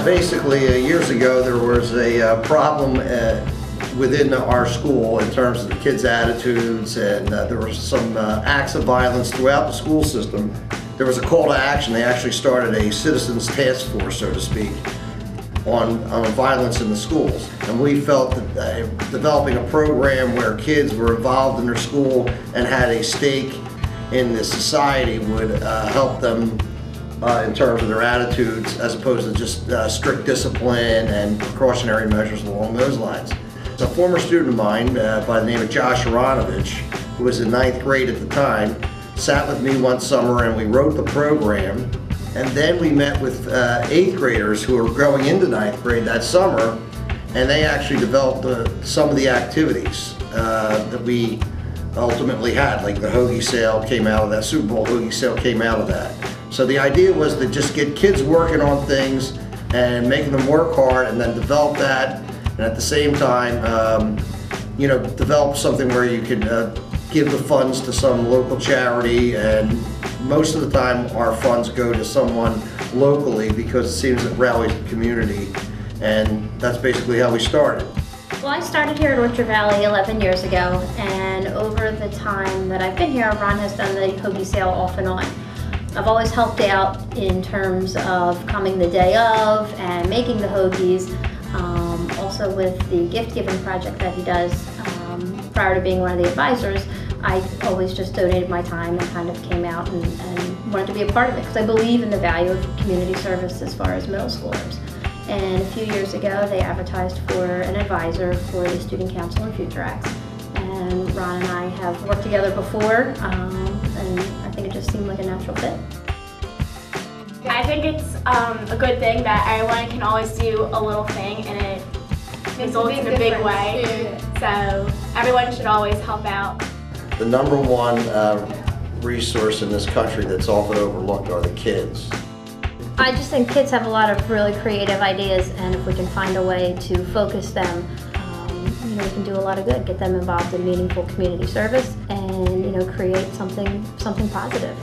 Basically, years ago there was a problem within our school in terms of the kids' attitudes, and there were some acts of violence throughout the school system. There was a call to action. They actually started a citizens task force, so to speak, on violence in the schools. And we felt that developing a program where kids were involved in their school and had a stake in the society would help them in terms of their attitudes, as opposed to just strict discipline and precautionary measures along those lines. A former student of mine by the name of Josh Aronovich, who was in 9th grade at the time, sat with me one summer and we wrote the program. And then we met with 8th graders who were going into 9th grade that summer, and they actually developed some of the activities that we ultimately had, like the hoagie sale came out of that, Super Bowl hoagie sale came out of that. So the idea was to just get kids working on things and making them work hard, and then develop that, and at the same time, you know, develop something where you can give the funds to some local charity, and most of the time our funds go to someone locally because it seems it rallies the community, and that's basically how we started. Well, I started here at Orchard Valley 11 years ago, and over the time that I've been here, Ron has done the hoagie sale off and on. I've always helped out in terms of coming the day of and making the hoagies, also with the gift giving project that he does. Prior to being one of the advisors, I always just donated my time and kind of came out and wanted to be a part of it, because I believe in the value of community service as far as middle schoolers. And a few years ago, they advertised for an advisor for the Student Council and Future Acts. And Ron and I have worked together before, and I think it just seemed like a natural fit. I think it's a good thing that everyone can always do a little thing and it results in a big way. So everyone should always help out. The number one resource in this country that's often overlooked are the kids. I just think kids have a lot of really creative ideas, and if we can find a way to focus them, you know, we can do a lot of good, get them involved in meaningful community service, and, you know, create something positive.